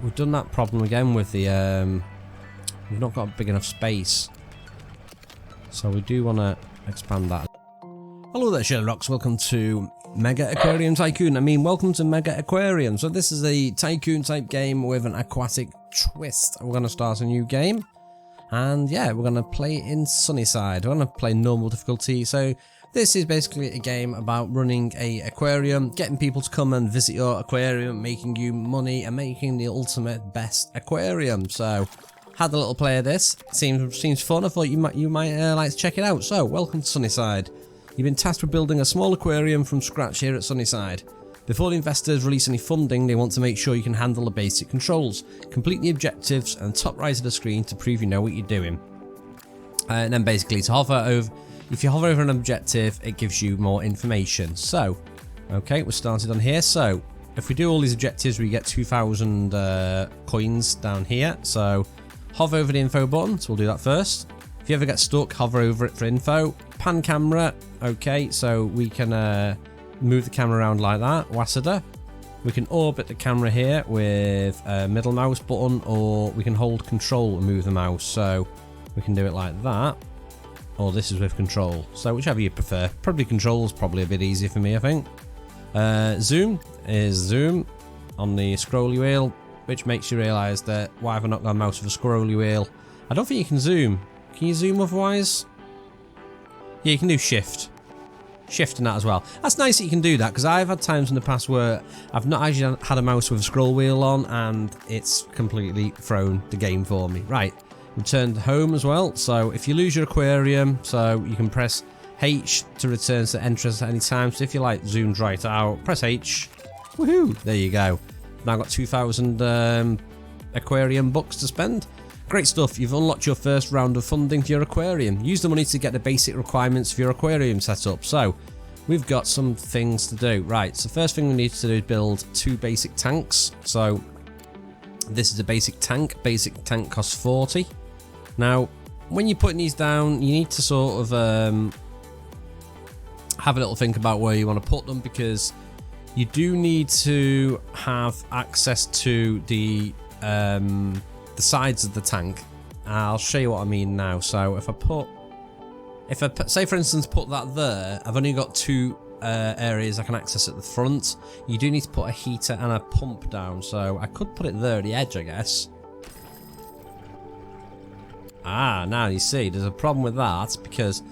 we've done that problem again with the, we've not got big enough space. So we do want to expand that. Hello there, shirlierox. Welcome to Megaquarium Tycoon. I mean, welcome to Megaquarium. So this is a tycoon type game with an aquatic twist. We're going to start a new game. And yeah, we're going to play in Sunnyside. We're going to play normal difficulty. So this is basically a game about running a aquarium, getting people to come and visit your aquarium, making you money and making the ultimate best aquarium. So had a little play of this. Seems fun. I thought you might like to check it out. So welcome to Sunnyside. You've been tasked with building a small aquarium from scratch here at Sunnyside. Before the investors release any funding, they want to make sure you can handle the basic controls, complete the objectives, and top right of the screen to prove you know what you're doing. And then basically to hover over, if you hover over an objective, it gives you more information. So, okay, we're started on here. So, if we do all these objectives, we get 2,000 coins down here. So, hover over the info button, so we'll do that first. If you ever get stuck, hover over it for info. Pan camera, okay, so we can move the camera around like that, Wasada. We can orbit the camera here with a middle mouse button, or we can hold control and move the mouse. So we can do it like that, or this is with control. So whichever you prefer. Probably control is probably a bit easier for me, I think. Zoom is zoom on the scrolly wheel, which makes you realise that why have I not got a mouse with a scrolly wheel? I don't think you can zoom. Can you zoom otherwise? Yeah, you can do shift. Shift and that as well. That's nice that you can do that, because I've had times in the past where I've not actually had a mouse with a scroll wheel on and it's completely thrown the game for me. Right, return to home as well. So if you lose your aquarium, so you can press H to return to the entrance at any time. So if you like zoomed right out, press H. Woohoo! There you go. Now I've got 2,000 aquarium bucks to spend. Great stuff, you've unlocked your first round of funding for your aquarium. Use the money to get the basic requirements for your aquarium set up. So, we've got some things to do. Right, so first thing we need to do is build 2 basic tanks. So, this is a basic tank. Basic tank costs 40. Now, when you're putting these down, you need to sort of have a little think about where you want to put them, because you do need to have access to the sides of the tank. I'll show you what I mean now. So if I say for instance put that there, I've only got 2 areas I can access at the front. You do need to put a heater and a pump down, so I could put it there at the edge, I guess. Now you see there's a problem with that, because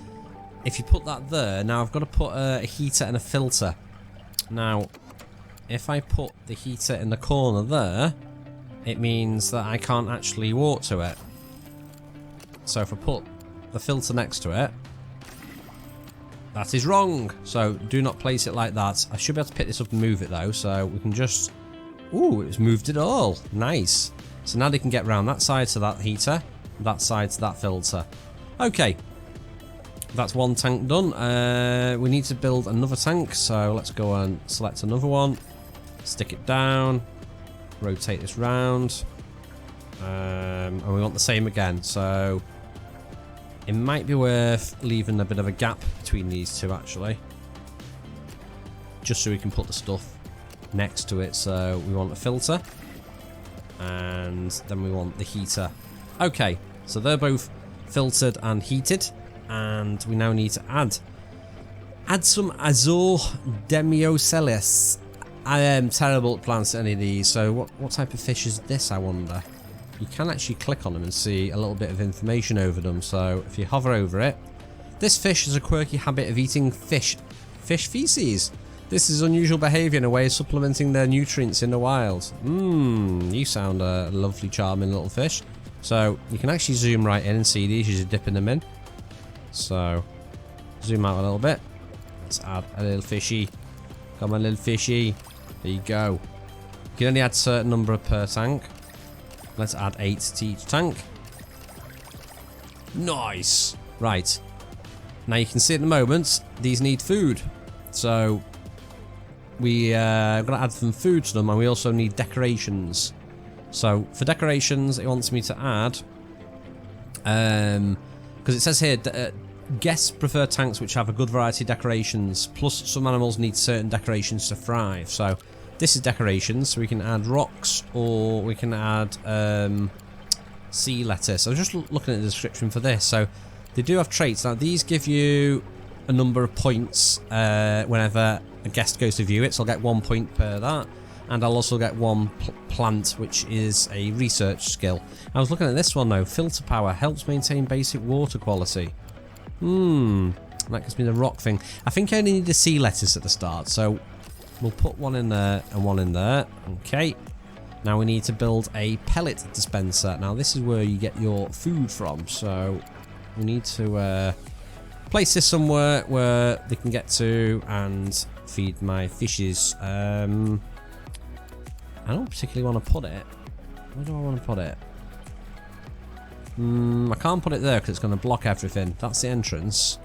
if you put that there, now I've got to put a heater and a filter. Now if I put the heater in the corner there, it means that I can't actually walk to it. So if I put the filter next to it, that is wrong. So do not place it like that. I should be able to pick this up and move it though, so we can just... Ooh, it's moved it all. Nice. So now they can get around that side to that heater, that side to that filter. Okay. That's one tank done. We need to build another tank, so let's go and select another one. Stick it down. Rotate this round, and we want the same again, so it might be worth leaving a bit of a gap between these two actually, just so we can put the stuff next to it. So we want a filter and then we want the heater. Okay, so they're both filtered and heated, and we now need to add some Azure Demiocelis. I am terrible at plants any of these, so what type of fish is this, I wonder? You can actually click on them and see a little bit of information over them. So if you hover over it, this fish has a quirky habit of eating fish feces. This is unusual behaviour in a way of supplementing their nutrients in the wild. You sound a lovely, charming little fish. So you can actually zoom right in and see these as you're dipping them in. So zoom out a little bit. Let's add a little fishy. Come on, little fishy. There you go. You can only add a certain number per tank. Let's add 8 to each tank. Nice. Right. Now you can see at the moment, these need food. So we are going to add some food to them, and we also need decorations. So for decorations, it wants me to add, because it says here, guests prefer tanks which have a good variety of decorations, plus some animals need certain decorations to thrive. So This is decorations, so we can add rocks or we can add sea lettuce. I was just looking at the description for this. So they do have traits. Now these give you a number of points whenever a guest goes to view it. So I'll get 1 point per that. And I'll also get one plant, which is a research skill. I was looking at this one though. Filter power helps maintain basic water quality. That gives me the rock thing. I think I only need the sea lettuce at the start, so we'll put one in there and one in there. Okay. Now we need to build a pellet dispenser. Now this is where you get your food from, so we need to place this somewhere where they can get to and feed my fishes. I don't particularly want to put it. Where do I want to put it? I can't put it there because it's going to block everything. That's the entrance.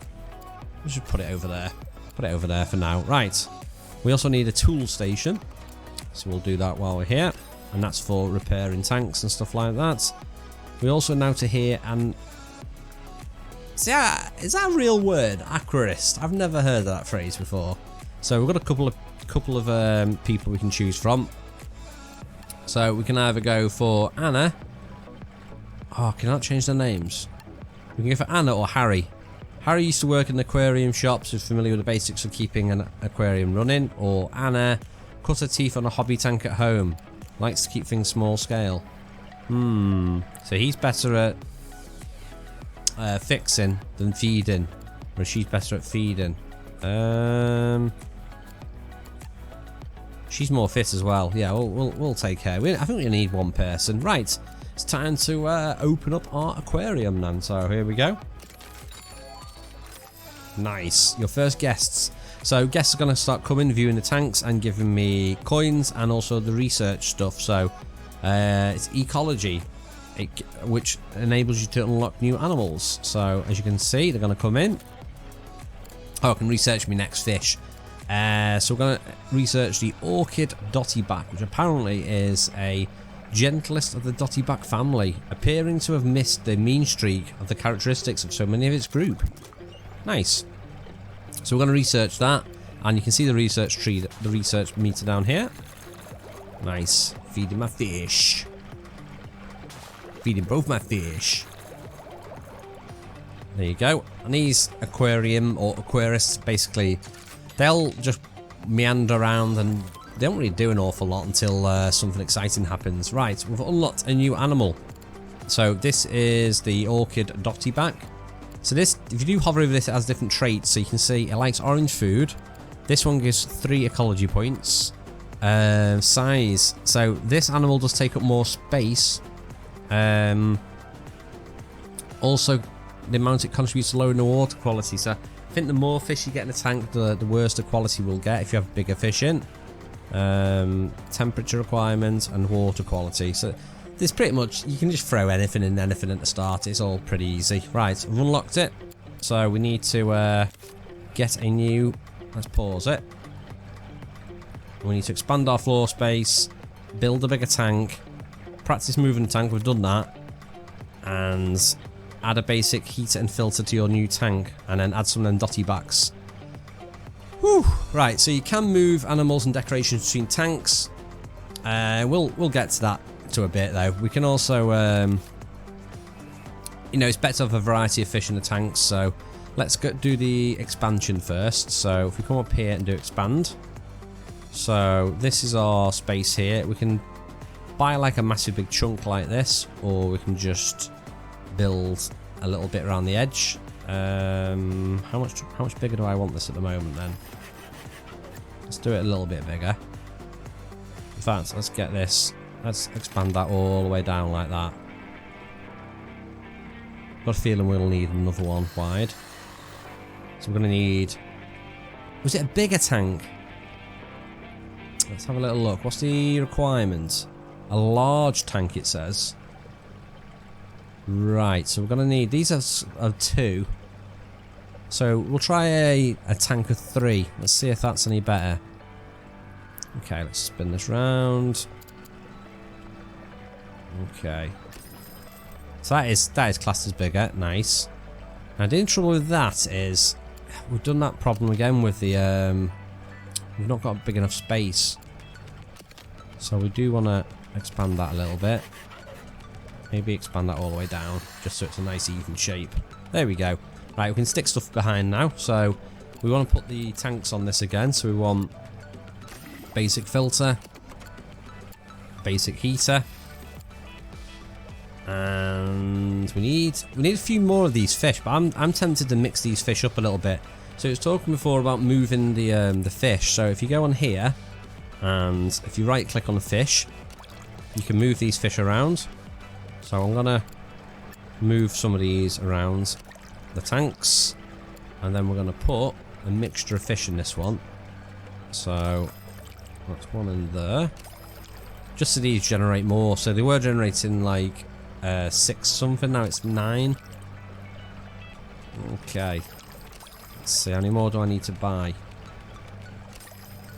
We should put it over there. Put it over there for now. Right. We also need a tool station. So we'll do that while we're here. And that's for repairing tanks and stuff like that. We also now to here and... is that a real word? Aquarist. I've never heard of that phrase before. So we've got a couple of people we can choose from. So we can either go for Anna. Oh, can I not change their names? We can go for Anna or Harry. Harry used to work in aquarium shops, is familiar with the basics of keeping an aquarium running. Or Anna, cut her teeth on a hobby tank at home. Likes to keep things small scale. So he's better at fixing than feeding. Whereas she's better at feeding. She's more fit as well. Yeah, we'll take her. I think we need one person. Right, it's time to open up our aquarium then. So here we go. Nice. Your first guests. So guests are going to start coming, viewing the tanks and giving me coins and also the research stuff. So it's ecology, which enables you to unlock new animals. So as you can see, they're going to come in. Oh, I can research my next fish. So we're going to research the orchid dottyback, which apparently is a gentlest of the dottyback family, appearing to have missed the mean streak of the characteristics of so many of its group. Nice. So we're going to research that, and you can see the research tree, the research meter down here. Nice. Feeding my fish. Feeding both my fish. There you go. And these aquarium or aquarists, basically, they'll just meander around and they don't really do an awful lot until something exciting happens. Right, we've unlocked a new animal. So this is the orchid dottyback. So this, if you do hover over this, it has different traits. So you can see it likes orange food. This one gives 3 ecology points. Size. So this animal does take up more space. Also, the amount it contributes to lowering the water quality. So I think the more fish you get in the tank, the worse the quality will get if you have bigger fish in. Temperature requirements and water quality. So there's pretty much, you can just throw anything in anything at the start. It's all pretty easy. Right, I've unlocked it. So we need to get a new, let's pause it. We need to expand our floor space, build a bigger tank, practice moving the tank, we've done that. And add a basic heater and filter to your new tank, and then add some of them dottybacks. Whew. Right, so you can move animals and decorations between tanks. We'll get to that to a bit though. We can also, you know, it's better to have a variety of fish in the tanks. So let's go do the expansion first. So if we come up here and do expand. So this is our space here. We can buy like a massive big chunk like this, or we can just build a little bit around the edge. How much bigger do I want this at the moment then? Let's do it a little bit bigger. In fact, let's get this. Let's expand that all the way down like that. Got a feeling we'll need another one wide. So we're going to need... Was it a bigger tank? Let's have a little look. What's the requirement? A large tank, it says. Right, so we're going to need... These are 2. So we'll try a tank of 3. Let's see if that's any better. Okay, let's spin this round. Okay. So that is classed as bigger. Nice. Now the only trouble with that is we've done that problem again with the we've not got big enough space. So we do want to expand that a little bit. Maybe expand that all the way down, just so it's a nice even shape. There we go. Right, we can stick stuff behind now. So we want to put the tanks on this again. So we want basic filter, basic heater, and we need a few more of these fish. But I'm tempted to mix these fish up a little bit. So it's talking before about moving the fish. So if you go on here, and if you right click on the fish, you can move these fish around. So I'm gonna move some of these around the tanks, and then we're gonna put a mixture of fish in this one. So that's one in there, just so these generate more. So they were generating like 6 something, now it's 9. Okay, let's see, how many more do I need to buy?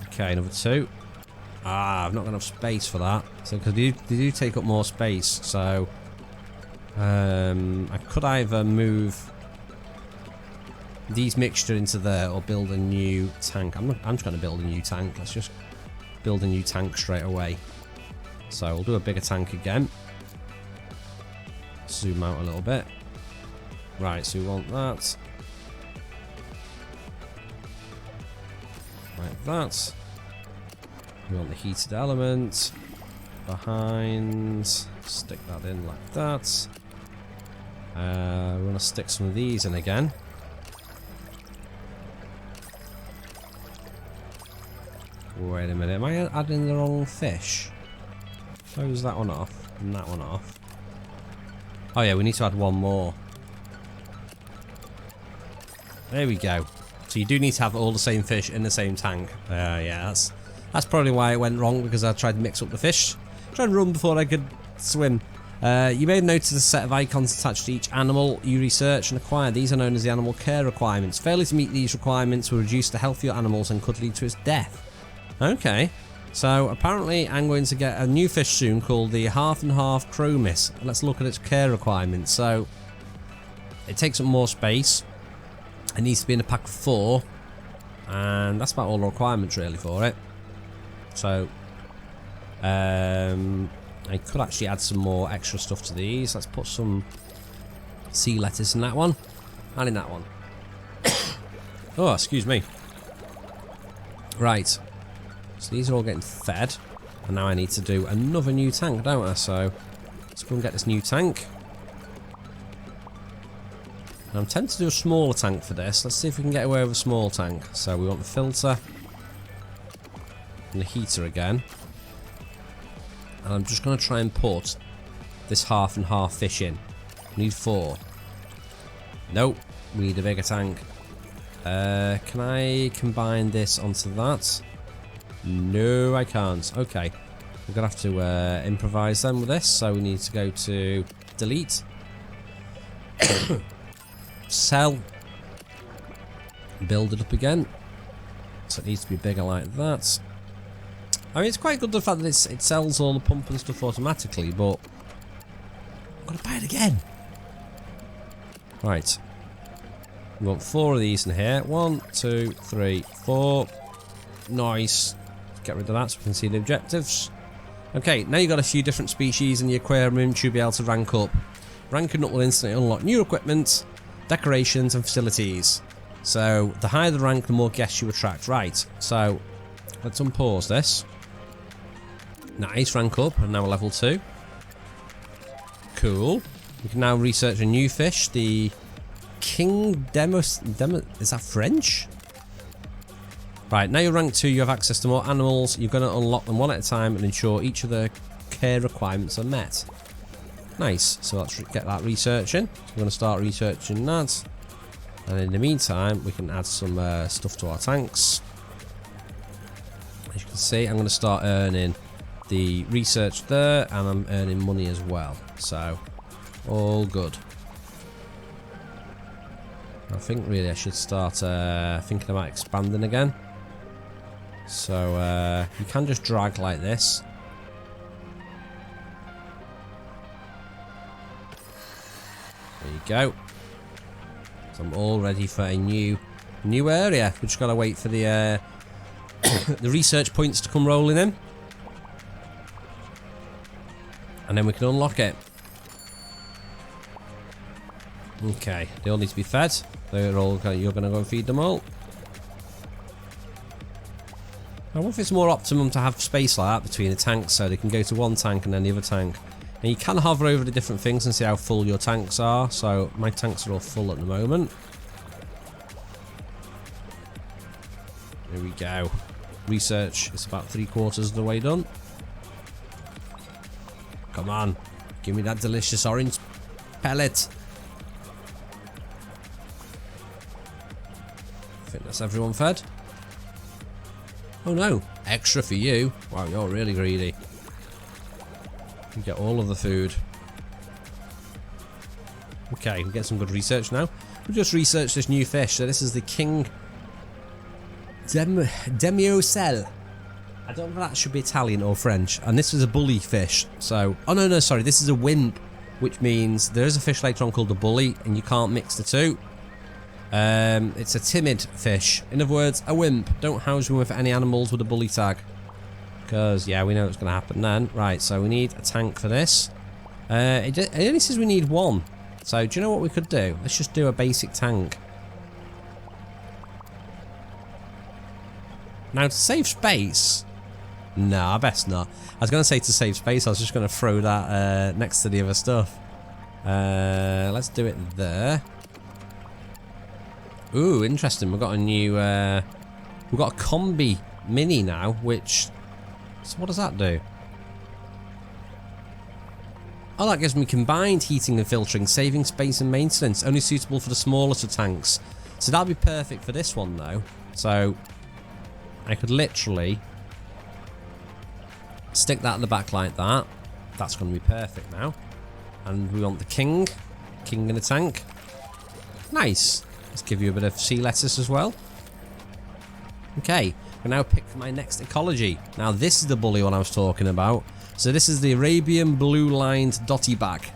Okay, another 2. I've not got enough space for that. So because they do take up more space. So I could either move these mixture into there or build a new tank. I'm just going to build a new tank. Let's just build a new tank straight away. So we'll do a bigger tank again. Zoom out a little bit. Right, so we want that. Like that. We want the heated element behind. Stick that in like that. We want to stick some of these in again. Wait a minute, am I adding the wrong fish? Close that one off and that one off. Oh yeah, we need to add one more. There we go. So you do need to have all the same fish in the same tank. Yeah, that's probably why it went wrong, because I tried to mix up the fish. Tried to run before I could swim. You may notice a set of icons attached to each animal you research and acquire. These are known as the animal care requirements. Failure to meet these requirements will reduce the health of your animals and could lead to its death. Okay, so apparently I'm going to get a new fish soon called the half and half chromis. Let's look at its care requirements. So it takes up more space. It needs to be in a pack of 4, and that's about all the requirements really for it. So I could actually add some more extra stuff to these. Let's put some sea lettuce in that one and in that one. Oh, excuse me. Right, so these are all getting fed, and now I need to do another new tank, don't I? So let's go and get this new tank. And I'm tempted to do a smaller tank for this. Let's see if we can get away with a small tank. So we want the filter and the heater again. And I'm just going to try and put this half and half fish in. We need 4. Nope, we need a bigger tank. Can I combine this onto that? No, I can't. Okay, we're going to have to improvise then with this. So we need to go to delete. Sell. Build it up again. So it needs to be bigger like that. I mean, it's quite good the fact that it sells all the pump and stuff automatically, but I've got to buy it again. Right. We want 4 of these in here. 1, 2, 3, 4. Nice. Get rid of that so we can see the objectives. Okay, now you've got a few different species in the aquarium to be able to rank up. Ranking up will instantly unlock new equipment, decorations and facilities. So the higher the rank, the more guests you attract. Right, so let's unpause this. Nice, rank up, and now we're level 2. Cool. We can now research a new fish, the King Demos. Is that French? Right, now you're rank 2, you have access to more animals. You're going to unlock them one at a time and ensure each of their care requirements are met. Nice, so let's get that researching. So we're going to start researching that. And in the meantime, we can add some stuff to our tanks. As you can see, I'm going to start earning the research there, and I'm earning money as well. So, all good. I think really I should start thinking about expanding again. So, you can just drag like this. There you go. So I'm all ready for a new area. We've just got to wait for the the research points to come rolling in. And then we can unlock it. Okay, they all need to be fed. They're all. You're going to go and feed them all. I wonder if it's more optimum to have space like that between the tanks so they can go to one tank and then the other tank. And you can hover over the different things and see how full your tanks are. So my tanks are all full at the moment. Here we go. Research is about 3/4 of the way done. Come on. Give me that delicious orange pellet. I think that's everyone fed. Oh no, extra for you. Wow, you're really greedy. You get all of the food. Okay, we get some good research now. We just researched this new fish. So this is the king Demiocel. I don't know if that should be Italian or French. And this is a bully fish. So, oh no, sorry, this is a wimp, which means there is a fish later on called a bully, and you can't mix the two. It's a timid fish. In other words, a wimp. Don't house me with any animals with a bully tag. Because, yeah, we know what's going to happen then. Right, so we need a tank for this. It only says we need one. So, do you know what we could do? Let's just do a basic tank. Now, to save space... No, I best not. I was going to say to save space, I was just going to throw that next to the other stuff. Let's do it there. Ooh, interesting. We've got a new... we've got a combi mini now, which... So what does that do? Oh, that gives me combined heating and filtering, saving space and maintenance. Only suitable for the smallest of tanks. So that'll be perfect for this one, though. So I could literally stick that at the back like that. That's going to be perfect now. And we want the king. King in the tank. Nice. Let's give you a bit of sea lettuce as well. Okay. I now pick my next ecology. Now this is the bully one I was talking about. So this is the Arabian blue lined dotty back.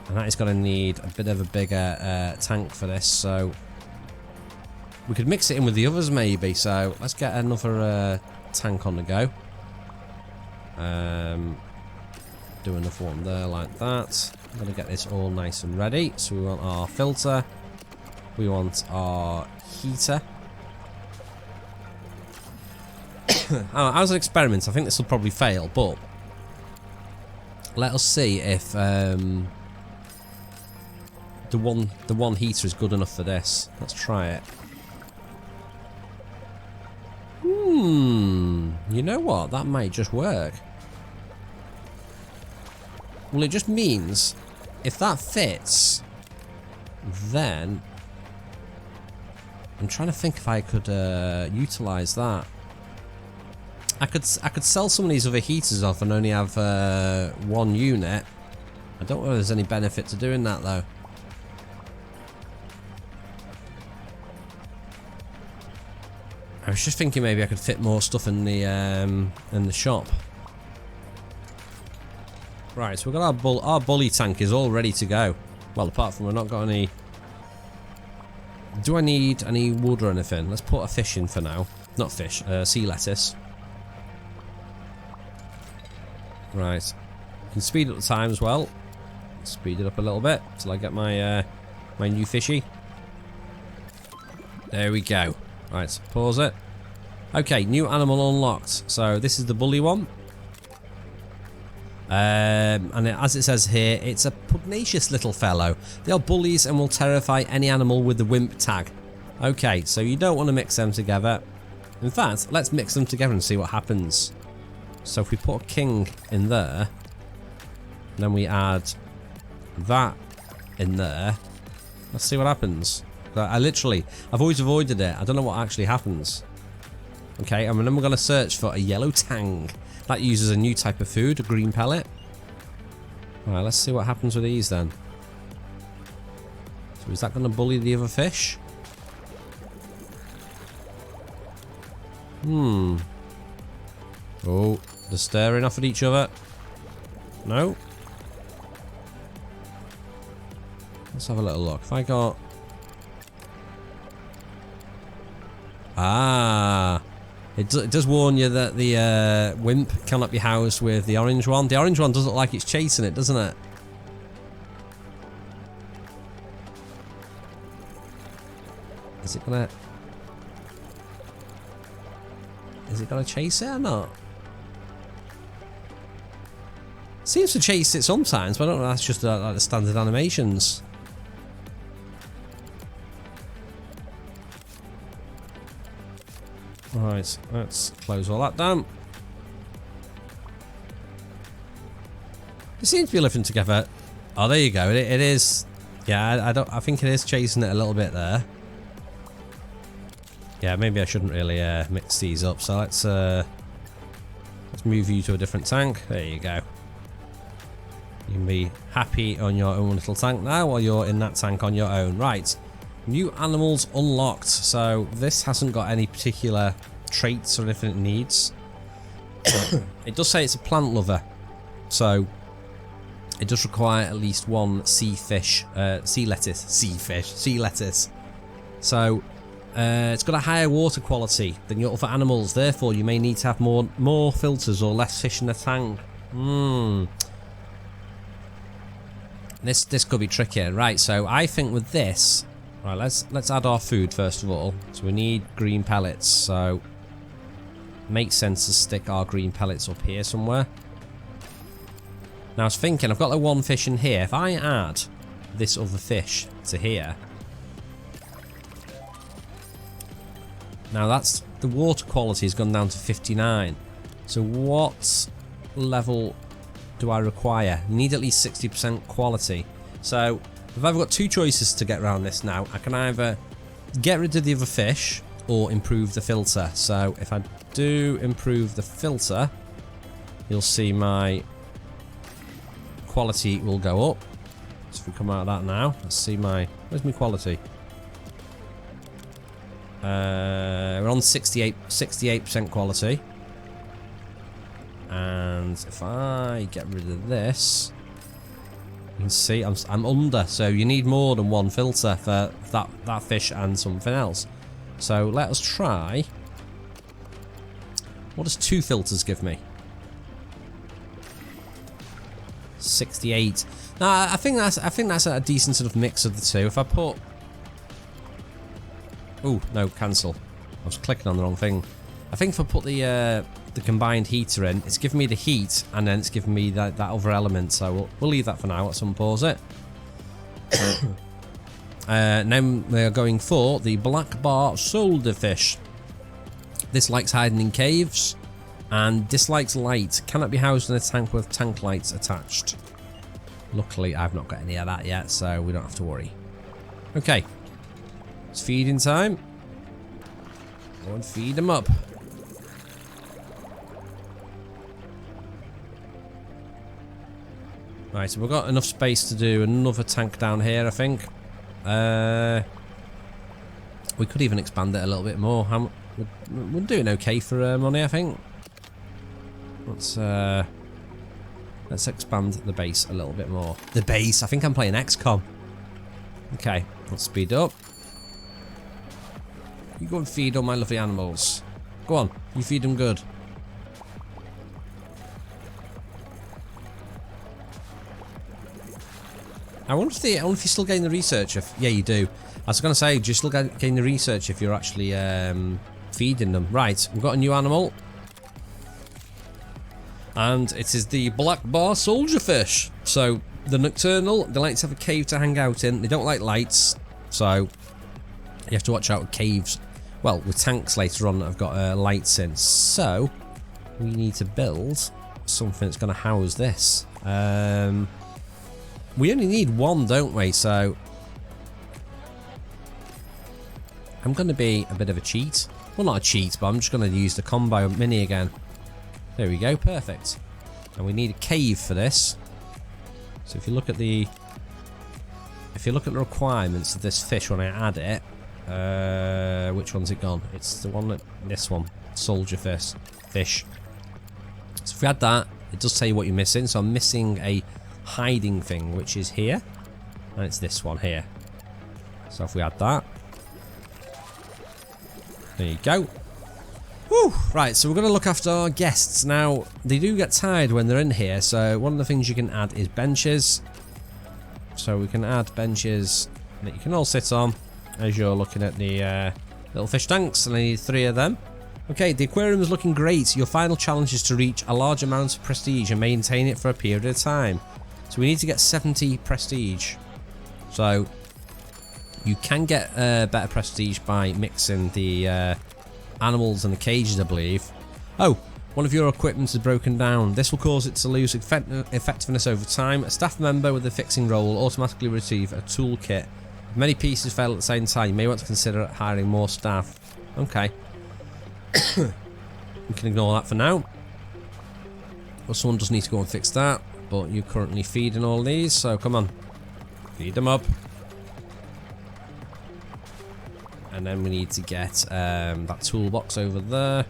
And that is going to need a bit of a bigger tank for this. So we could mix it in with the others maybe. So let's get another tank on the go. Do another one there like that. I'm going to get this all nice and ready. So we want our filter. We want our heater. As an experiment, I think this will probably fail, but let us see if the one heater is good enough for this. Let's try it. You know what? That might just work. Well, it just means if that fits, then I'm trying to think if I could utilize that. I could sell some of these other heaters off and only have one unit. I don't know if there's any benefit to doing that though. I was just thinking maybe I could fit more stuff in the shop. Right, so we've got our bully tank is all ready to go. Well, apart from we've not got any. Do I need any wood or anything? Let's put a fish in for now. Not fish, sea lettuce. Right, you can speed up the time as well. Speed it up a little bit till I get my my new fishy. There we go. Right, pause it. Okay, new animal unlocked. So this is the bully one. And as it says here, it's a pugnacious little fellow. They are bullies and will terrify any animal with the wimp tag. Okay, so you don't want to mix them together. In fact, let's mix them together and see what happens. So if we put a king in there, then we add that in there, let's see what happens. I've always avoided it. I don't know what actually happens. Okay, and then we're going to search for a yellow tang. That uses a new type of food, a green pellet. Alright, let's see what happens with these then. So is that going to bully the other fish? Oh, they're staring off at each other. No? Let's have a little look. If I got... Ah! It does warn you that the wimp cannot be housed with the orange one. The orange one does look like it's chasing it, doesn't it? Is it gonna chase it or not? Seems to chase it sometimes, but I don't know. That's just like the standard animations. Right, let's close all that down. They seem to be living together. Oh, there you go. It is. Yeah, I think it is chasing it a little bit there. Yeah, maybe I shouldn't really mix these up. So let's move you to a different tank. There you go. You can be happy on your own little tank now, while you're in that tank on your own. Right. New animals unlocked. So this hasn't got any particular traits or anything it needs. It does say it's a plant lover, so it does require at least one sea lettuce. So it's got a higher water quality than your other animals. Therefore, you may need to have more filters or less fish in the tank. This could be trickier. Right. So I think with this. Right, let's add our food first of all. So we need green pellets, so makes sense to stick our green pellets up here somewhere. Now I was thinking, I've got the one fish in here. If I add this other fish to here, now that's the water quality has gone down to 59. So what level do I require? You need at least 60% quality. So I've either got two choices to get around this now. I can either get rid of the other fish or improve the filter. So if I do improve the filter, you'll see my quality will go up. So if we come out of that now, let's see where's my quality? We're on 68% quality. And if I get rid of this, you can see I'm under, so you need more than one filter for that fish and something else. So let us try. What does 2 filters give me? 68. Now I think that's a decent sort of mix of the two. If I put, oh no, cancel. I was clicking on the wrong thing. I think if I put the combined heater in, it's giving me the heat, and then it's giving me that other element. So we'll leave that for now. Let's unpause it. Now we are going for the black bar soldier fish. This likes hiding in caves and dislikes light. Cannot be housed in a tank with tank lights attached. Luckily, I've not got any of that yet, so we don't have to worry. Okay, it's feeding time. Go and feed them up. Right, so we've got enough space to do another tank down here, I think. We could even expand it a little bit more. We're doing okay for money, I think. Let's expand the base a little bit more. The base? I think I'm playing XCOM. Okay, let's speed up. You go and feed all my lovely animals. Go on, you feed them good. I wonder if you still gain the research. Yeah, you do. I was going to say, do you still gain the research if you're actually feeding them? Right, we've got a new animal. And it is the black bar soldier fish. So, the nocturnal, they like to have a cave to hang out in. They don't like lights, so you have to watch out with caves. Well, with tanks later on that have got lights in. So, we need to build something that's going to house this. We only need one, don't we? So I'm going to be a bit of a cheat. Well, not a cheat, but I'm just going to use the combo mini again. There we go, perfect. And we need a cave for this. So if you look at the requirements of this fish when I add it, which one's it gone? It's the one this one, soldier fish. So if we add that, it does tell you what you're missing. So I'm missing a hiding thing, which is here, and it's this one here. So if we add that, there you go. Whew. Right, so we're going to look after our guests. Now, they do get tired when they're in here, so one of the things you can add is benches. So we can add benches that you can all sit on as you're looking at the little fish tanks, and I need 3 of them. Okay, the aquarium is looking great. Your final challenge is to reach a large amount of prestige and maintain it for a period of time. So we need to get 70 prestige. So you can get better prestige by mixing the animals and the cages, I believe. Oh, one of your equipment is broken down. This will cause it to lose effectiveness over time. A staff member with a fixing role will automatically receive a toolkit. If many pieces fail at the same time, you may want to consider hiring more staff. Okay. We can ignore that for now. Well, someone does need to go and fix that, but you're currently feeding all these, so come on. Feed them up. And then we need to get that toolbox over there.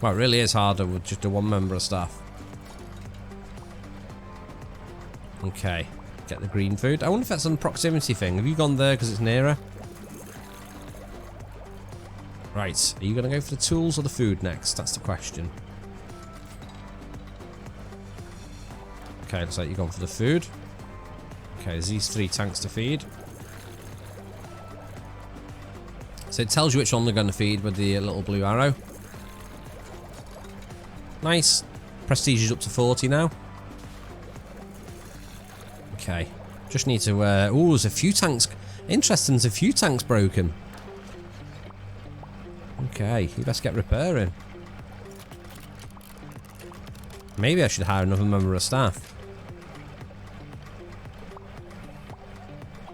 Well, it really is harder with just a 1 member of staff. Okay, get the green food. I wonder if that's a proximity thing. Have you gone there because it's nearer? Right, are you going to go for the tools or the food next? That's the question. Okay, looks like you're going for the food. Okay, there's these 3 tanks to feed. So it tells you which one they're going to feed with the little blue arrow. Nice. Prestige is up to 40 now. Okay. Just need to... ooh, there's a few tanks... Interesting, there's a few tanks broken. Okay, you best get repairing. Maybe I should hire another member of staff.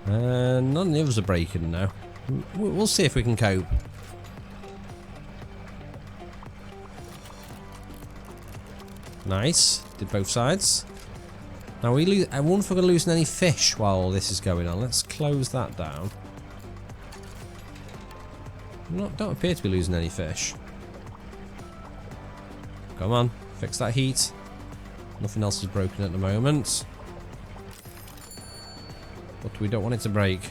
None of the others are breaking now. We'll see if we can cope. Nice. Did both sides. Now I wonder if we're going to lose any fish while all this is going on. Let's close that down. Don't appear to be losing any fish. Come on, fix that heat. Nothing else is broken at the moment. But we don't want it to break.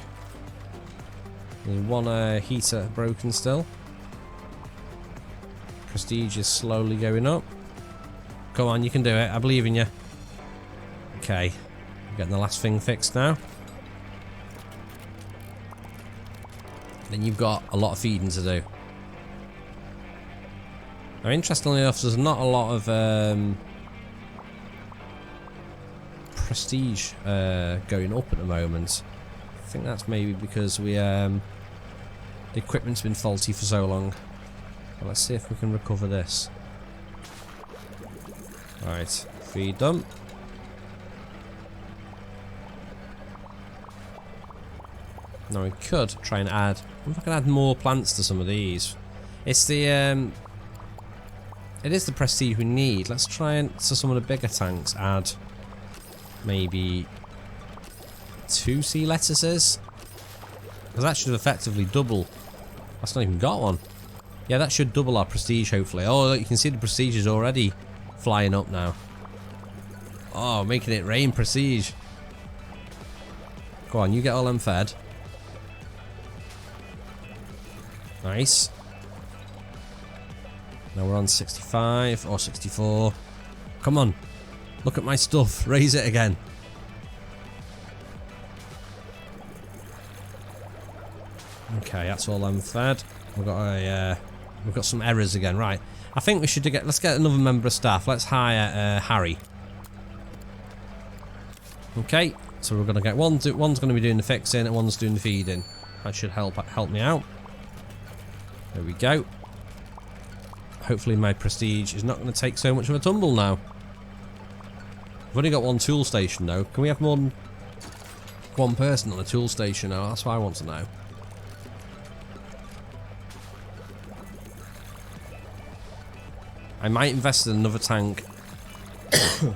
There's 1 heater broken still. Prestige is slowly going up. Come on, you can do it. I believe in you. Okay, we're getting the last thing fixed now. Then you've got a lot of feeding to do. Now, interestingly enough, there's not a lot of prestige going up at the moment. I think that's maybe because we the equipment's been faulty for so long. But let's see if we can recover this. Right, feed them. Now we could try and add... I wonder if I can add more plants to some of these. It's the... it is the prestige we need. Let's try and, to some of the bigger tanks, add maybe 2 sea lettuces. Because that should effectively double. That's not even got one. Yeah, that should double our prestige, hopefully. Oh, look, you can see the prestige is already flying up now. Oh, making it rain prestige. Go on, you get all them fed. Nice. Now we're on 65 or 64. Come on. Look at my stuff. Raise it again. Okay, that's all I'm fed. We've got some errors again. Right. I think we should let's get another member of staff. Let's hire Harry. Okay. So we're gonna get one's gonna be doing the fixing and one's doing the feeding. That should help me out. There we go. Hopefully my prestige is not going to take so much of a tumble now. We've only got 1 tool station though. Can we have more than 1 person on a tool station now? That's what I want to know. I might invest in another tank.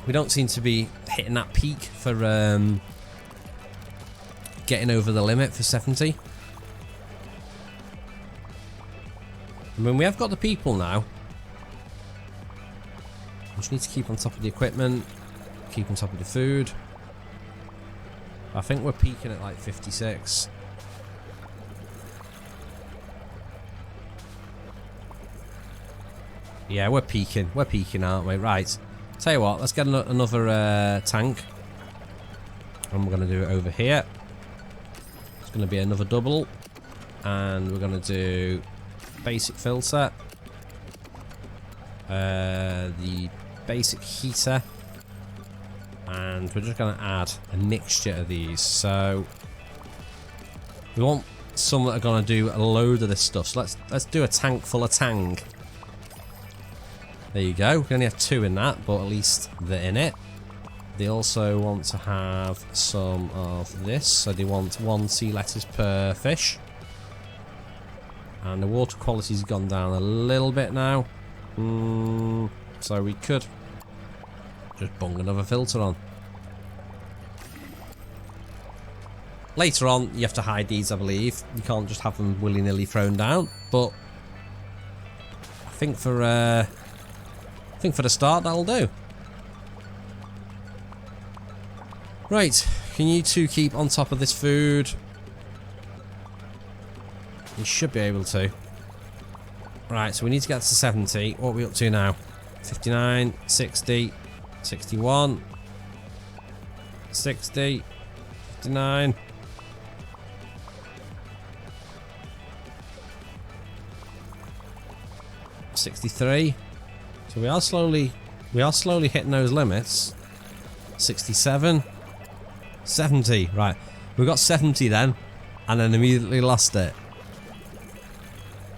We don't seem to be hitting that peak for getting over the limit for 70. I mean, we have got the people now. We just need to keep on top of the equipment, keep on top of the food. I think we're peaking at like 56. Yeah, we're peaking. We're peaking, aren't we? Right. Tell you what, let's get another tank. And we're going to do it over here. It's going to be another double. And we're going to do basic filter. The basic heater. And we're just going to add a mixture of these. So we want some that are going to do a load of this stuff. So let's do a tank full of tang. There you go. We only have 2 in that, but at least they're in it. They also want to have some of this. So they want 1 sea lettuce per fish. And the water quality's gone down a little bit now. So we could just bung another filter on. Later on, you have to hide these, I believe. You can't just have them willy-nilly thrown down. But I think for the start, that'll do. Right, can you two keep on top of this food? You should be able to. Right, so we need to get to 70. What are we up to now? 59, 60, 61, 60, 59. 63. So we are slowly hitting those limits. 67, 70. Right, we got 70 then, and then immediately lost it.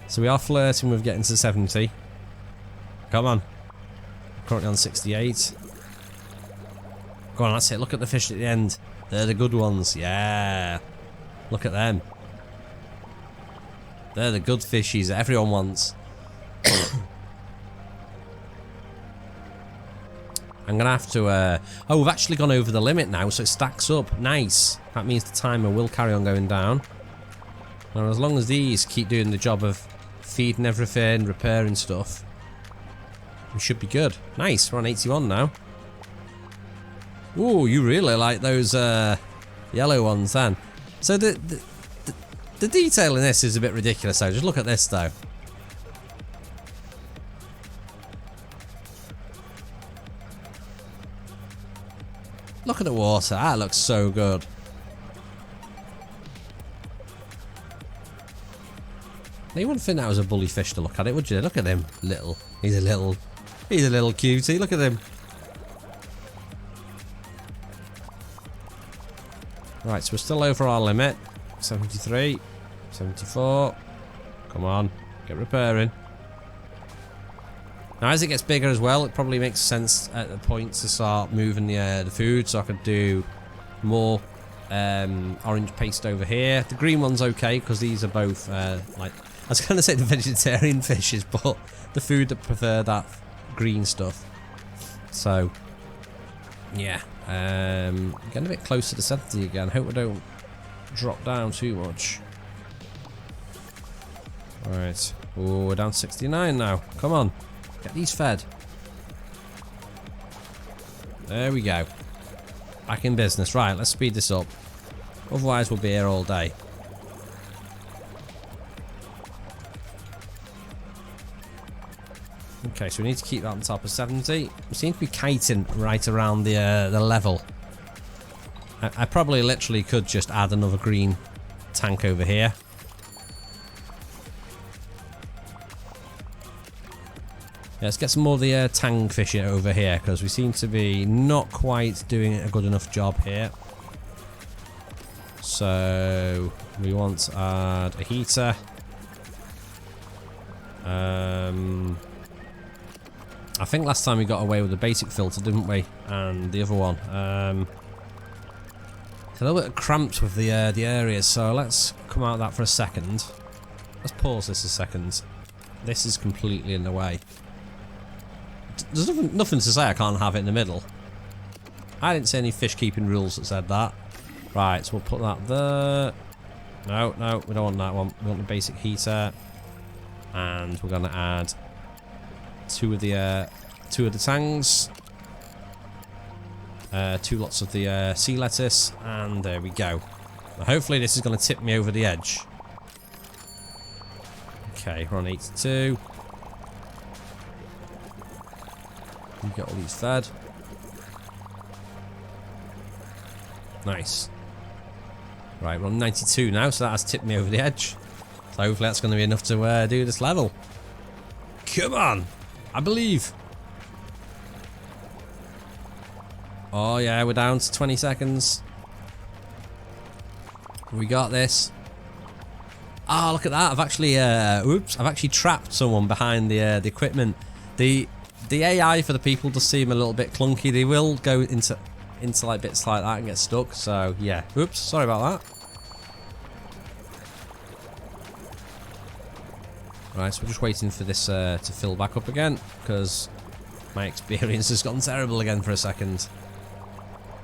So we are flirting with getting to 70. Come on. Currently on 68. Go on, that's it. Look at the fish at the end. They're the good ones. Yeah. Look at them. They're the good fishies that everyone wants. I'm going to have to... oh, we've actually gone over the limit now, so it stacks up. Nice. That means the timer will carry on going down. And as long as these keep doing the job of feeding everything, repairing stuff, we should be good. Nice. We're on 81 now. Ooh, you really like those yellow ones then. So the detail in this is a bit ridiculous though. Just look at this though. Look at the water. That looks so good. Now you wouldn't think that was a bully fish to look at it, would you? Look at him. Little. He's a little cutie. Look at him. Right, so we're still over our limit. 73, 74. Come on, get repairing. Now as it gets bigger as well, it probably makes sense at the point to start moving the food, so I could do more orange paste over here. The green one's okay because these are both like, I was going to say the vegetarian fishes, but the food that prefer that green stuff. So yeah, getting a bit closer to 70 again. Hope we don't drop down too much. Alright, oh, we're down 69 now. Come on, get these fed. There we go. Back in business. Right, let's speed this up. Otherwise we'll be here all day. Okay, so we need to keep that on top of 70. We seem to be kiting right around the level. I probably literally could just add another green tank over here. Yeah, let's get some more of the tang fishing over here, because we seem to be not quite doing a good enough job here. So we want to add a heater. I think last time we got away with the basic filter, didn't we? And the other one. It's a little bit cramped with the areas, so let's come out of that for a second. Let's pause this a second. This is completely in the way. There's nothing to say I can't have it in the middle. I didn't see any fish keeping rules that said that. Right, so we'll put that there. No, no, we don't want that one. We want the basic heater. And we're going to add two of the tangs. 2 lots of the sea lettuce. And there we go. Now hopefully this is going to tip me over the edge. Okay, we're on 82. You get all these fed. Nice. Right, we're on 92 now, so that has tipped me over the edge. So hopefully that's going to be enough to do this level. Come on! I believe. Oh yeah, we're down to 20 seconds. We got this. Ah, oh, look at that! I've actually, oops! I've actually trapped someone behind the equipment. The AI for the people does seem a little bit clunky. They will go into like bits like that and get stuck. So yeah, oops! Sorry about that. Right, so we're just waiting for this to fill back up again because my experience has gone terrible again for a second.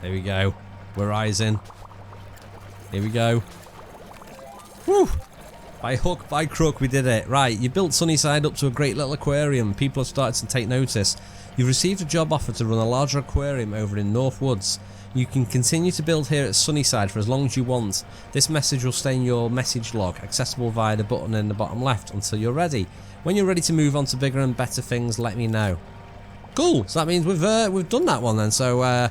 There we go. We're rising. Here we go. Woo! By hook, by crook, we did it. Right, you built Sunnyside up to a great little aquarium. People have started to take notice. You've received a job offer to run a larger aquarium over in North Woods. You can continue to build here at Sunnyside for as long as you want. This message will stay in your message log, accessible via the button in the bottom left until you're ready. When you're ready to move on to bigger and better things, let me know. Cool. So that means we've done that one then. So yeah,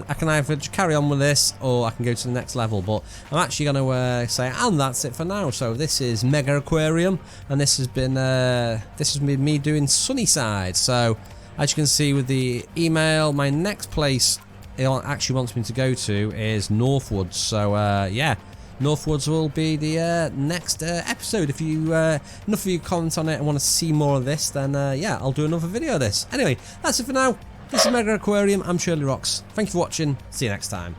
I can either carry on with this or I can go to the next level. But I'm actually going to say, and that's it for now. So this is Megaquarium, and this has been me doing Sunnyside. So as you can see with the email, my next place it actually wants me to go to is Northwoods. So yeah, Northwoods will be the next episode. If you enough of you comment on it and want to see more of this, then yeah, I'll do another video of this. Anyway, that's it for now. This is Megaquarium. I'm shirlierox. Thank you for watching. See you next time.